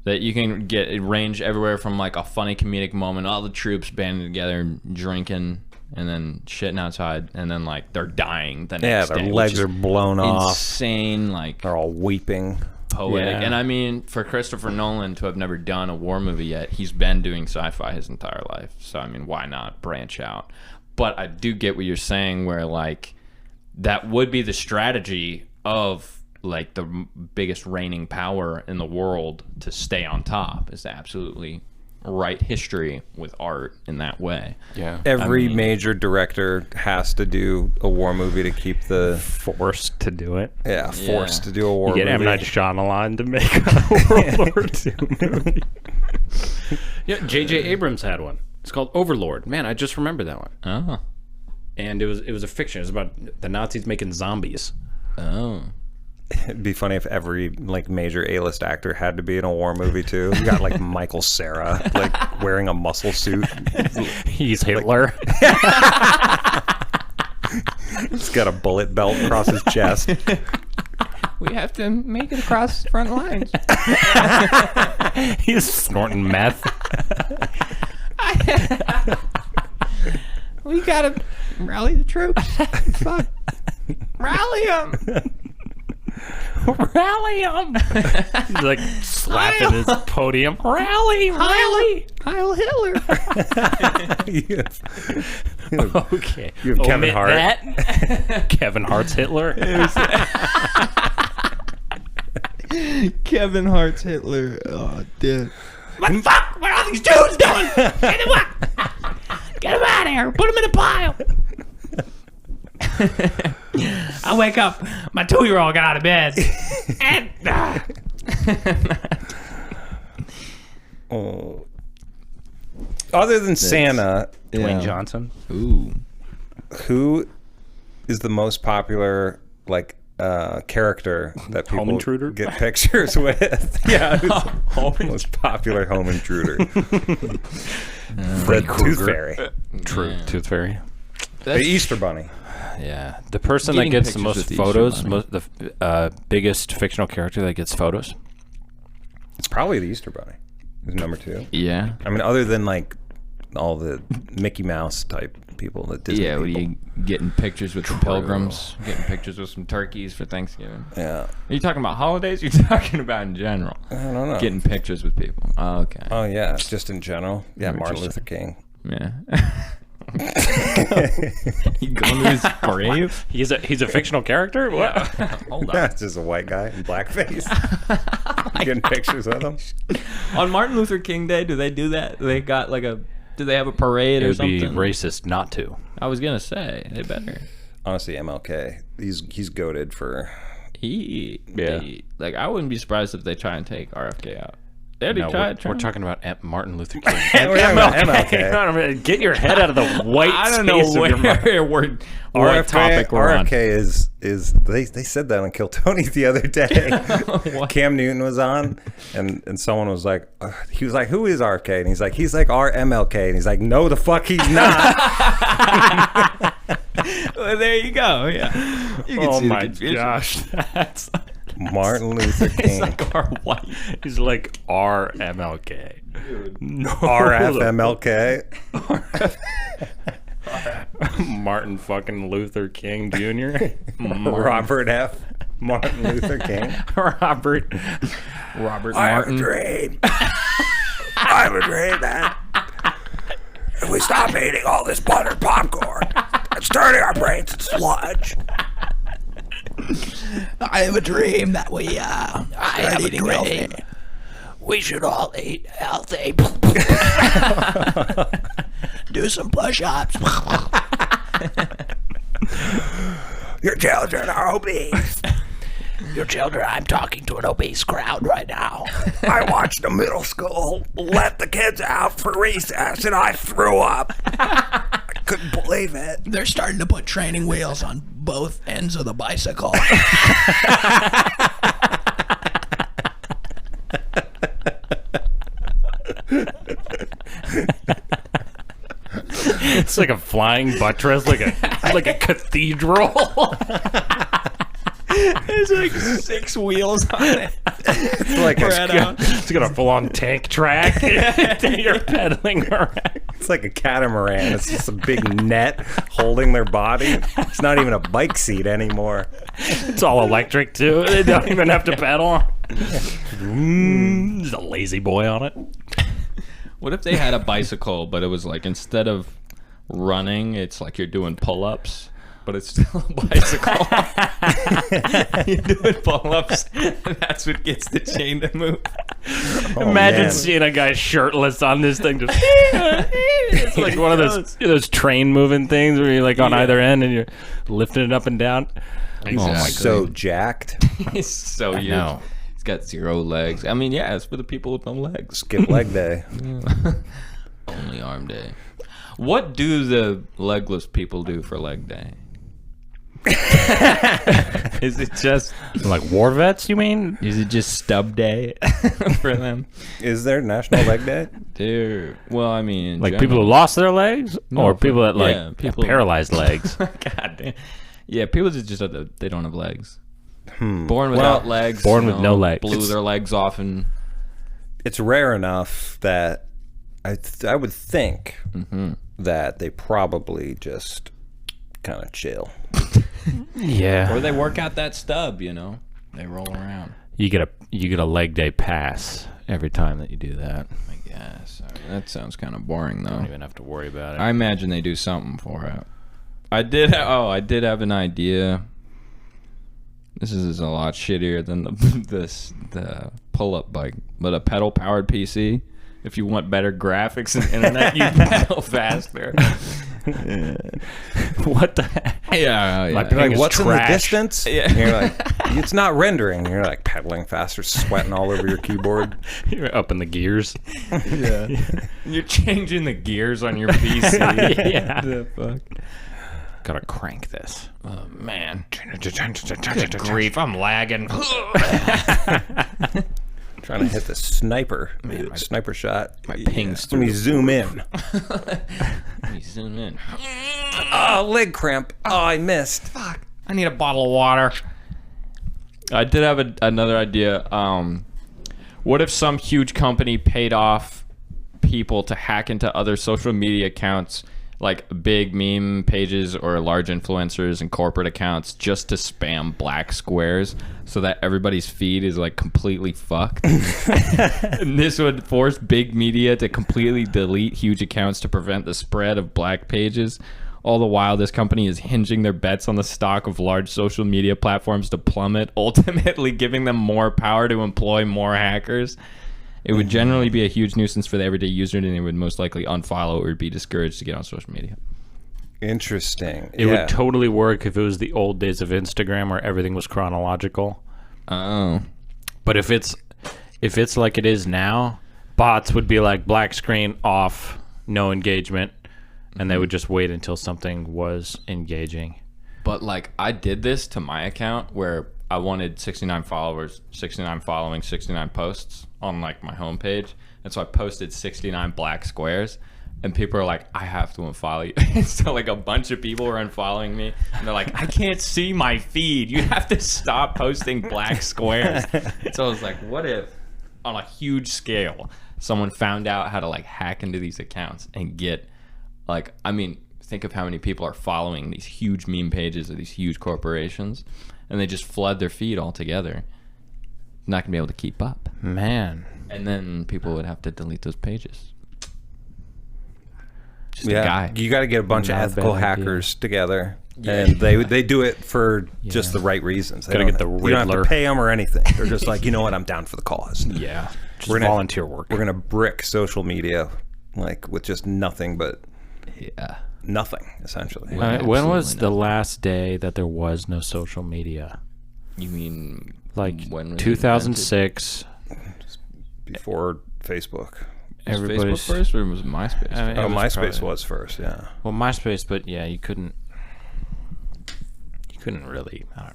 Speaker 2: That you can get it range everywhere from like a funny comedic moment, all the troops banding together and drinking and then shitting outside, and then like they're dying the next day.
Speaker 3: Their legs are blown off.
Speaker 2: Insane, like
Speaker 3: They're all weeping.
Speaker 2: poetic.
Speaker 1: Yeah.
Speaker 2: And I mean, for Christopher Nolan to have never done a war movie yet, he's been doing sci-fi his entire life. So I mean, why not branch out? But I do get what you're saying, where like that would be the strategy of like the biggest reigning power in the world to stay on top, is to absolutely write history with art in that way.
Speaker 1: Yeah.
Speaker 3: Every major director has to do a war movie to keep the
Speaker 1: Forced to do it.
Speaker 3: forced to do a war
Speaker 1: You get
Speaker 3: movie.
Speaker 1: M. Night Shyamalan to make a World War II movie. Yeah, J.J. Abrams had one. It's called Overlord. Man, I just remember that one.
Speaker 2: Oh.
Speaker 1: And it was a fiction. It was about the Nazis making zombies.
Speaker 2: Oh.
Speaker 3: It'd be funny if every like major A-list actor had to be in a war movie too. You got like Michael Cera like wearing a muscle suit.
Speaker 1: He's Hitler.
Speaker 3: He's got a bullet belt across his chest.
Speaker 2: We have to make it across front lines.
Speaker 1: He's snorting meth.
Speaker 2: We gotta rally the troops. Fuck. Rally them.
Speaker 1: Rally him! He's like slapping his podium. Rally!
Speaker 2: Heil Hitler.
Speaker 1: Okay.
Speaker 3: You have Kevin
Speaker 1: Omit
Speaker 3: Hart.
Speaker 1: that. Kevin Hart's Hitler.
Speaker 5: Kevin Hart's Hitler. Oh, dude.
Speaker 4: What the fuck? What are all these dudes doing? Get them out of here. Put them in a pile. I wake up. My 2-year-old got out of bed. And
Speaker 3: Oh. Other than Santa,
Speaker 1: Dwayne Johnson.
Speaker 2: Ooh.
Speaker 3: who is the most popular character that people
Speaker 1: Home intruder?
Speaker 3: get pictures with? Yeah, who's the most popular home intruder? The Tooth Fairy,
Speaker 1: True. Tooth Fairy.
Speaker 3: the Easter Bunny.
Speaker 1: Yeah. The person that
Speaker 2: Getting
Speaker 1: gets the
Speaker 2: pictures
Speaker 1: most
Speaker 2: with the Easter
Speaker 1: photos,
Speaker 2: Bunny.
Speaker 1: the biggest fictional character that gets photos.
Speaker 3: It's probably the Easter Bunny. Who's number 2?
Speaker 2: Yeah.
Speaker 3: I mean, other than all the Mickey Mouse type people, the Disney
Speaker 2: Yeah, what are
Speaker 3: people.
Speaker 2: you getting pictures with the pilgrims? Getting pictures with some turkeys for Thanksgiving?
Speaker 3: Yeah,
Speaker 2: Are you talking about holidays? Or are you talking about in general?
Speaker 3: I don't know.
Speaker 2: Getting pictures with people. Oh, okay.
Speaker 3: Oh yeah, just in general. Yeah,
Speaker 2: What
Speaker 3: Martin
Speaker 2: you
Speaker 3: Luther King.
Speaker 2: Yeah. You going to his grave?
Speaker 1: He's a fictional character? What?
Speaker 2: Hold on.
Speaker 3: That's just a white guy in blackface. Getting pictures with him.
Speaker 2: On Martin Luther King Day, do they do that? They got do they have a parade
Speaker 1: It
Speaker 2: or
Speaker 1: would
Speaker 2: something?
Speaker 1: be racist not to.
Speaker 2: I was gonna say they better.
Speaker 3: Honestly, MLK. He's goated for.
Speaker 2: I wouldn't be surprised if they try and take RFK out. They already
Speaker 1: No,
Speaker 2: tried.
Speaker 1: we're talking about Martin Luther King.
Speaker 3: We're talking about MLK.
Speaker 1: Get your head out of the white
Speaker 2: I don't know
Speaker 1: space of your mind.
Speaker 2: where what topic we're on.
Speaker 3: RFK is they said that on Kill Tony the other day. Cam Newton was on, and someone was like, he was like, who is RFK? And he's like our MLK, and he's like, no, the fuck he's not.
Speaker 2: Well, there you go. Yeah. You can
Speaker 1: Oh
Speaker 2: see the
Speaker 1: my
Speaker 2: confusion.
Speaker 1: gosh, that's
Speaker 3: Martin Luther King.
Speaker 2: It's like our white.
Speaker 1: he's like our MLK. No,
Speaker 3: RFMLK.
Speaker 1: Martin fucking Luther King Jr.
Speaker 3: Robert F. Martin Luther King.
Speaker 1: Robert
Speaker 3: I have a
Speaker 1: Martin.
Speaker 3: dream. I have a dream that if we stop eating all this buttered popcorn, it's turning our brains into sludge.
Speaker 4: I have a dream that we start eating healthy. We should all eat healthy. Do some push-ups.
Speaker 3: Your children are obese.
Speaker 4: Your children, I'm talking to an obese crowd right now.
Speaker 3: I watched a middle school let the kids out for recess and I threw up. I couldn't believe it.
Speaker 4: They're starting to put training wheels on both ends of the bicycle.
Speaker 1: It's like a flying buttress, like a cathedral.
Speaker 2: There's like 6 wheels on it.
Speaker 3: It's like
Speaker 1: It's got a full-on tank track. You're pedaling around.
Speaker 3: It's like a catamaran. It's just a big net holding their body. It's not even a bike seat anymore.
Speaker 1: It's all electric too. They don't even have to pedal. There's a lazy boy on it.
Speaker 2: What if they had a bicycle, but it was like instead of running, it's like you're doing pull-ups, but it's still a bicycle. You're doing pull-ups, and that's what gets the chain to move.
Speaker 1: Imagine
Speaker 3: man.
Speaker 1: seeing a guy shirtless on this thing. Just it's like one of those train moving things where you're like on either end and you're lifting it up and down.
Speaker 2: Exactly.
Speaker 3: So jacked.
Speaker 2: He's so huge.
Speaker 1: know.
Speaker 2: He's got 0 legs. I mean, yeah, it's for the people with no legs.
Speaker 3: Skip leg day.
Speaker 2: Only arm day. What do the legless people do for leg day? Is it just
Speaker 1: Like war vets, you mean?
Speaker 2: Is it just stub day for them?
Speaker 3: Is there National Leg Day?
Speaker 2: Dude, well, I mean, in
Speaker 1: Like
Speaker 2: general.
Speaker 1: people who lost their legs, or people that
Speaker 2: yeah,
Speaker 1: like
Speaker 2: people-
Speaker 1: paralyzed legs.
Speaker 2: God damn. Yeah, people that just they don't have legs. Born without legs.
Speaker 1: born with no legs.
Speaker 2: Blew their legs off and...
Speaker 3: It's rare enough that I would think that they probably just kind of chill.
Speaker 1: Yeah.
Speaker 2: Or they work out that stub, you know? They roll around.
Speaker 1: You get a leg day pass every time that you do that.
Speaker 2: I guess. I mean, that sounds kind of boring, though.
Speaker 1: You don't even have to worry about it.
Speaker 2: I imagine they do something for it. I did have an idea. This is a lot shittier than the pull-up bike, but a pedal-powered PC. If you want better graphics and internet, you pedal faster.
Speaker 1: What the heck?
Speaker 2: Yeah.
Speaker 1: My
Speaker 3: You're
Speaker 1: ping
Speaker 3: like,
Speaker 1: is
Speaker 3: what's in the
Speaker 1: trash.
Speaker 3: distance?
Speaker 2: Yeah.
Speaker 3: And you're like, it's not rendering. You're like pedaling faster, sweating all over your keyboard.
Speaker 1: You're up in the gears.
Speaker 2: Yeah. You're changing the gears on your PC.
Speaker 1: Yeah.
Speaker 2: The fuck?
Speaker 1: Gotta crank this.
Speaker 2: Oh, man. Good grief, I'm lagging.
Speaker 3: Trying to hit the sniper. Sniper shot.
Speaker 2: My ping's
Speaker 3: Let me zoom in.
Speaker 2: Let me zoom in.
Speaker 3: Oh, leg cramp. Oh, I missed.
Speaker 2: Fuck. I need a bottle of water. I did have another idea. What if some huge company paid off people to hack into other social media accounts, like big meme pages or large influencers and corporate accounts, just to spam black squares so that everybody's feed is like completely fucked? And this would force big media to completely delete huge accounts to prevent the spread of black pages. All the while, this company is hinging their bets on the stock of large social media platforms to plummet, ultimately giving them more power to employ more hackers. It would generally be a huge nuisance for the everyday user, and they would most likely unfollow or be discouraged to get on social media.
Speaker 3: Interesting.
Speaker 1: It would totally work if it was the old days of Instagram where everything was chronological.
Speaker 2: Oh.
Speaker 1: But if it's like it is now, bots would be like black screen off, no engagement, and they would just wait until something was engaging.
Speaker 2: But like, I did this to my account where I wanted 69 followers, 69 following, 69 posts on like my homepage, and so I posted 69 black squares, and people are like, I have to unfollow you. And so like a bunch of people were unfollowing me, and they're like, I can't see my feed, you have to stop posting black squares. So I was like, what if on a huge scale someone found out how to like hack into these accounts and get, like, I mean, think of how many people are following these huge meme pages of these huge corporations, and they just flood their feed altogether. Not gonna be able to keep up.
Speaker 1: Man.
Speaker 2: And then people would have to delete those pages. Just
Speaker 3: Yeah,
Speaker 2: a guy.
Speaker 3: you got to get a bunch of
Speaker 1: Not a
Speaker 3: ethical
Speaker 1: bad idea.
Speaker 3: hackers together, and they do it for just the right reasons. They
Speaker 1: Gotta
Speaker 3: don't-
Speaker 1: get the
Speaker 3: You don't have to
Speaker 1: Riddler.
Speaker 3: pay them or anything. They're just like, you know what, I'm down for the cause.
Speaker 1: Yeah. Just
Speaker 3: We're gonna-
Speaker 1: volunteer work.
Speaker 3: We're gonna brick social media, like with just nothing but
Speaker 2: Yeah.
Speaker 3: nothing, essentially.
Speaker 1: When was
Speaker 2: Absolutely
Speaker 1: the last day that there was no social media?
Speaker 2: You mean
Speaker 1: Like
Speaker 2: when was it
Speaker 1: 2006.
Speaker 3: Before Facebook.
Speaker 2: Was Facebook
Speaker 1: Everybody's
Speaker 2: first or was MySpace?
Speaker 1: I mean,
Speaker 3: Oh,
Speaker 1: it was
Speaker 3: MySpace
Speaker 1: probably-
Speaker 3: was first, yeah.
Speaker 1: Well, MySpace, but yeah, you couldn't really, I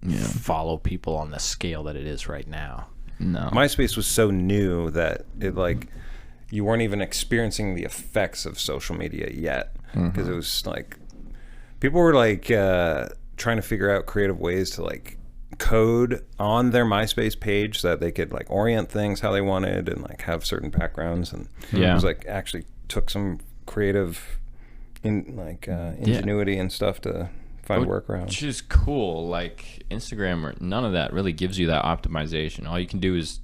Speaker 1: don't know, follow people on the scale that it is right now.
Speaker 2: No.
Speaker 3: MySpace was so new that it like you weren't even experiencing the effects of social media yet, because it was like people were like trying to figure out creative ways to like code on their MySpace page so that they could like orient things how they wanted and like have certain backgrounds, and it was like actually took some creative ingenuity and stuff to find workarounds.
Speaker 2: Which is cool. Like Instagram, or none of that really gives you that optimization. All you can do is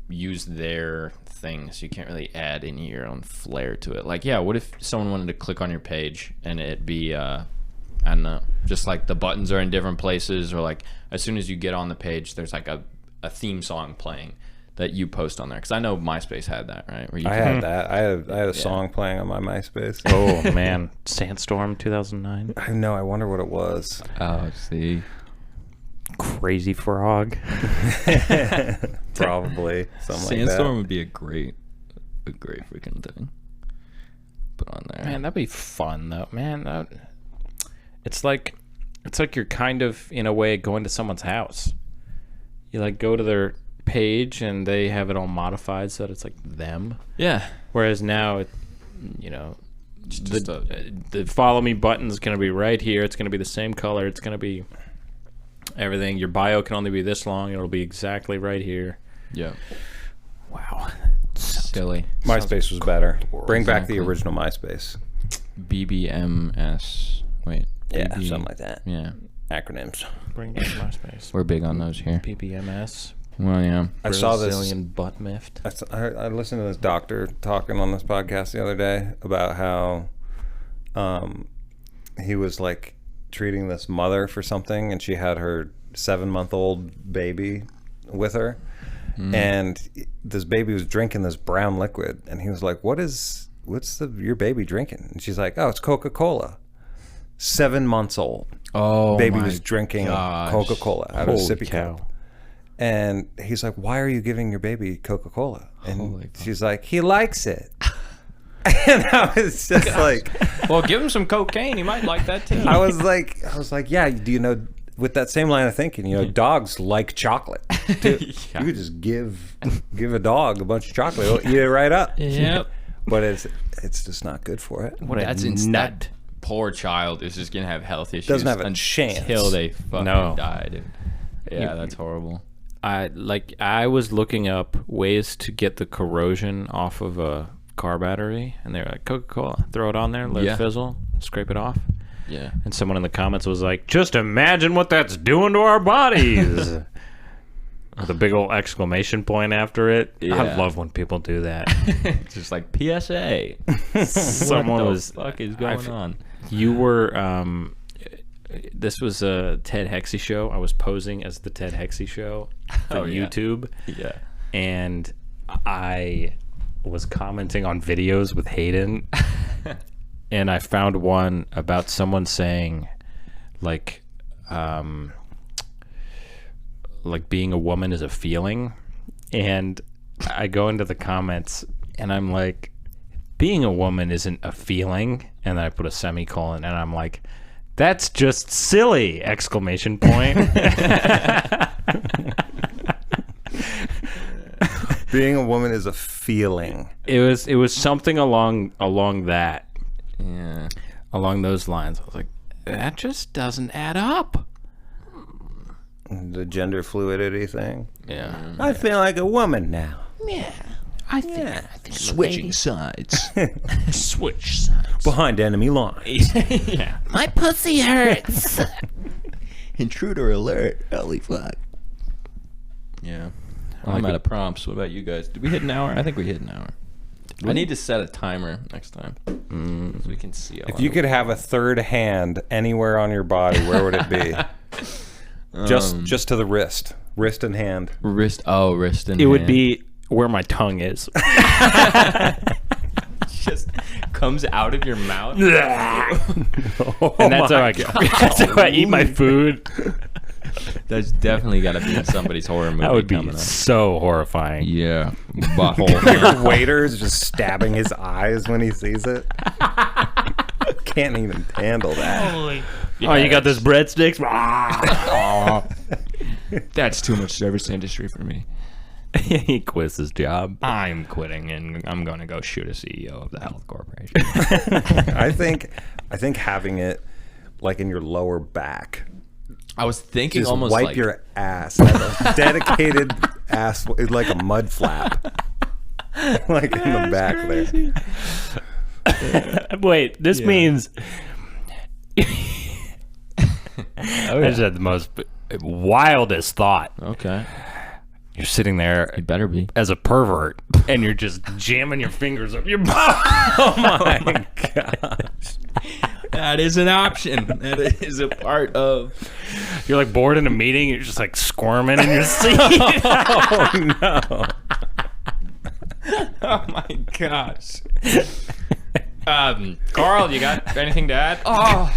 Speaker 2: use their things. You can't really add any of your own flair to it. Like, yeah, what if someone wanted to click on your page and it be I don't know, just like the buttons are in different places, or like as soon as you get on the page there's like a theme song playing that you post on there, because I know MySpace had that, right? Where you
Speaker 3: I had that. I had a song playing on my MySpace.
Speaker 1: Oh man, Sandstorm 2009,
Speaker 3: I know. I wonder what it was.
Speaker 2: Oh, see.
Speaker 1: Crazy Frog.
Speaker 3: Probably something
Speaker 2: Sandstorm
Speaker 3: like
Speaker 2: would be a great freaking thing. Put on there.
Speaker 1: Man, that'd be fun though. Man, it's like you're kind of in a way going to someone's house. You like go to their page and they have it all modified so that it's like them.
Speaker 2: Yeah.
Speaker 1: Whereas now, the follow me button is going to be right here. It's going to be the same color. It's going to be everything. Your bio can only be this long. It'll be exactly right here.
Speaker 2: Yeah.
Speaker 1: Wow.
Speaker 2: Silly.
Speaker 3: MySpace was better. Bring back the original MySpace.
Speaker 2: BBMS. Wait.
Speaker 3: Yeah,
Speaker 2: BB
Speaker 3: something like that.
Speaker 2: Yeah.
Speaker 3: Acronyms.
Speaker 1: Bring back MySpace.
Speaker 2: We're big on those here.
Speaker 1: PPMS.
Speaker 2: Well, yeah.
Speaker 3: I saw this.
Speaker 1: Brazilian butt miffed.
Speaker 3: I listened to this doctor talking on this podcast the other day about how he was like treating this mother for something, and she had her 7-month-old baby with her, and this baby was drinking this brown liquid, and he was like, what's your baby drinking? And she's like, oh, it's Coca-Cola. 7 months old.
Speaker 2: Oh,
Speaker 3: Baby
Speaker 2: my
Speaker 3: was drinking
Speaker 2: gosh.
Speaker 3: Coca-Cola out of a
Speaker 1: Holy
Speaker 3: sippy
Speaker 1: cow.
Speaker 3: cup. And he's like, why are you giving your baby Coca-Cola? And
Speaker 2: Holy
Speaker 3: she's like, he likes it. And I was just like,
Speaker 2: Well, give him some cocaine. He might like that too.
Speaker 3: I was like, yeah, do you know, with that same line of thinking, you know, dogs like chocolate. Dude, You could just give a dog a bunch of chocolate, it'll eat it right up.
Speaker 2: Yep.
Speaker 3: But it's just not good for it.
Speaker 1: What
Speaker 2: That's
Speaker 1: a
Speaker 2: insane.
Speaker 1: nut.
Speaker 2: That poor child is just gonna have health issues.
Speaker 3: Doesn't have a chance.
Speaker 2: until they fucking die, dude. Yeah, that's horrible.
Speaker 1: I was looking up ways to get the corrosion off of a car battery, and they were like, Coca-Cola, throw it on there, let it fizzle, scrape it off.
Speaker 2: Yeah.
Speaker 1: And someone in the comments was like, just imagine what that's doing to our bodies. With a big old exclamation point after it.
Speaker 2: Yeah.
Speaker 1: I love when people do that.
Speaker 2: It's just like PSA.
Speaker 1: Someone
Speaker 2: what
Speaker 1: was
Speaker 2: the fuck is going on?
Speaker 1: You were this was a Ted Hexy show. I was posing as the Ted Hexy show on YouTube.
Speaker 2: Yeah.
Speaker 1: And I was commenting on videos with Hayden. And I found one about someone saying like being a woman is a feeling. And I go into the comments and I'm like, being a woman isn't a feeling. And then I put a semicolon and I'm like, that's just silly! Exclamation point.
Speaker 3: Being a woman is a feeling.
Speaker 1: It was something along that.
Speaker 2: Yeah.
Speaker 1: Along those lines. I was like, that just doesn't add up.
Speaker 3: The gender fluidity thing.
Speaker 1: Yeah.
Speaker 3: I feel like a woman now.
Speaker 4: Yeah. I think
Speaker 5: Switching sides.
Speaker 1: Switch sides.
Speaker 3: Behind enemy lines.
Speaker 1: Yeah.
Speaker 4: my pussy hurts.
Speaker 5: Intruder alert. Holy fuck.
Speaker 2: Yeah. I'm out of prompts. What about you guys? Did we hit an hour? I think we hit an hour. I need to set a timer next time so we can see.
Speaker 3: If you could have a third hand anywhere on your body, where would it be? Just to the wrist and hand.
Speaker 2: Wrist and
Speaker 1: It would
Speaker 2: hand.
Speaker 1: be where my tongue is.
Speaker 2: just comes out of your mouth.
Speaker 1: And that's how I eat my food.
Speaker 2: That's definitely got to be in somebody's horror movie.
Speaker 1: That would be
Speaker 2: coming up.
Speaker 1: so horrifying.
Speaker 2: Yeah, butthole.
Speaker 3: Your waiter is just stabbing his eyes when he sees it. Can't even handle that.
Speaker 1: Oh, you got this breadsticks?
Speaker 2: That's too much service industry for me.
Speaker 1: He quits his job.
Speaker 2: I'm quitting and I'm going to go shoot a CEO of the health corporation.
Speaker 3: I think having it like in your lower back.
Speaker 2: I was thinking
Speaker 3: Just
Speaker 2: almost
Speaker 3: wipe
Speaker 2: like
Speaker 3: your ass. Have a dedicated ass, like a mud flap. Like in the back there.
Speaker 1: Wait, this means... I just had the most wildest thought.
Speaker 2: Okay.
Speaker 1: You're sitting there
Speaker 2: It better be.
Speaker 1: as a pervert, and you're just jamming your fingers up your butt. Oh my gosh.
Speaker 2: That is an option. That is a part of.
Speaker 1: You're like bored in a meeting, you're just like squirming in your seat.
Speaker 3: Oh no.
Speaker 2: Oh my gosh. Carl, you got anything to add? Oh,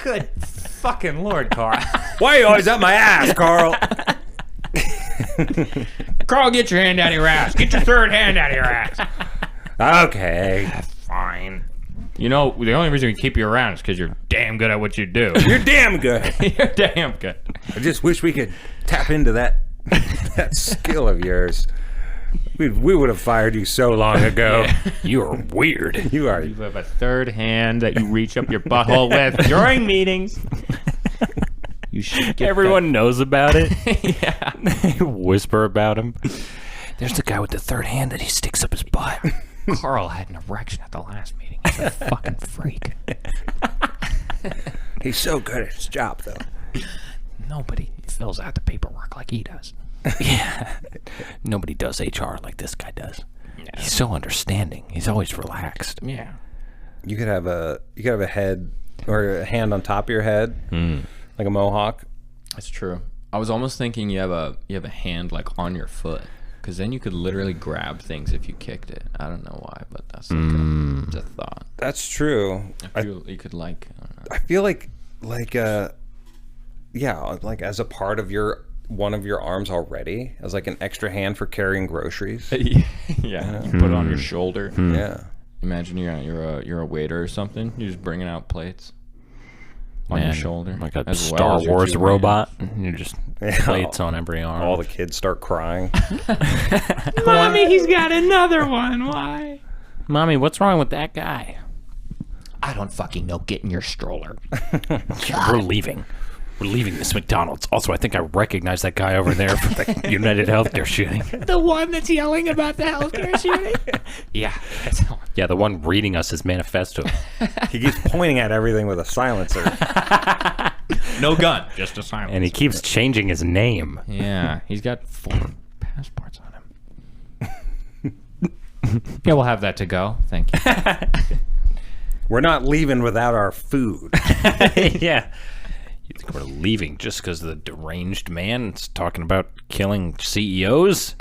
Speaker 2: good fucking Lord, Carl.
Speaker 3: Why are you always up my ass, Carl?
Speaker 2: Carl, get your hand out of your ass. Get your third hand out of your ass.
Speaker 3: Okay.
Speaker 2: Fine. You know, the only reason we keep you around is because you're damn good at what you do.
Speaker 3: You're damn good.
Speaker 2: You're damn good.
Speaker 3: I just wish we could tap into that skill of yours. We would have fired you so long ago.
Speaker 1: You are weird.
Speaker 3: You are.
Speaker 2: You have a third hand that you reach up your butthole with during meetings.
Speaker 5: You should get
Speaker 1: Everyone knows about it. Yeah. They whisper about him. There's the guy with the third hand that he sticks up his butt.
Speaker 2: Carl had an erection at the last meeting. He's a fucking freak.
Speaker 3: He's so good at his job, though.
Speaker 4: Nobody fills out the paperwork like he does.
Speaker 1: Yeah. Nobody does HR like this guy does. Yeah. He's so understanding. He's always relaxed.
Speaker 2: Yeah.
Speaker 3: You could have a head or a hand on top of your head, like a mohawk.
Speaker 2: That's true. I was almost thinking you have a hand like on your foot, because then you could literally grab things if you kicked it. I don't know why, but that's like just a thought.
Speaker 3: That's true.
Speaker 2: I feel you could like.
Speaker 3: I feel like as a part of one of your arms already, as like an extra hand for carrying groceries.
Speaker 2: Yeah. You put it on your shoulder.
Speaker 3: Yeah.
Speaker 2: Imagine you're a waiter or something. You're just bringing out plates on your shoulder,
Speaker 1: like a
Speaker 2: as
Speaker 1: Star
Speaker 2: as your
Speaker 1: Wars
Speaker 2: two
Speaker 1: robot. You're just plates on every arm.
Speaker 3: All the kids start crying.
Speaker 2: Mommy, he's got another one. Why?
Speaker 1: Mommy, what's wrong with that guy?
Speaker 4: I don't fucking know. Get in your stroller.
Speaker 1: We're leaving. We're leaving this McDonald's. Also, I think I recognize that guy over there from the United Healthcare shooting.
Speaker 4: The one that's yelling about the healthcare shooting?
Speaker 2: Yeah.
Speaker 1: Yeah, the one reading us his manifesto.
Speaker 3: He keeps pointing at everything with a silencer.
Speaker 2: No gun, just a silence.
Speaker 1: And he keeps changing his name.
Speaker 2: Yeah, he's got 4 passports on him. Yeah, we'll have that to go. Thank you.
Speaker 3: We're not leaving without our food.
Speaker 1: Yeah. You think we're leaving just because the deranged man is talking about killing CEOs?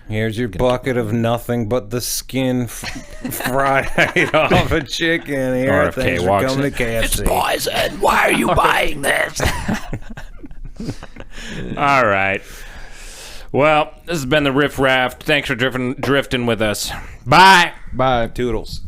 Speaker 3: Here's your bucket of nothing but the skin fried off a chicken. Here,
Speaker 1: RFK
Speaker 3: thanks for
Speaker 1: walks
Speaker 3: coming
Speaker 1: in.
Speaker 3: to KFC.
Speaker 4: It's poison. Why are you buying this?
Speaker 1: All right. Well, this has been the Riff Raft. Thanks for drifting with us. Bye.
Speaker 2: Bye.
Speaker 3: Toodles.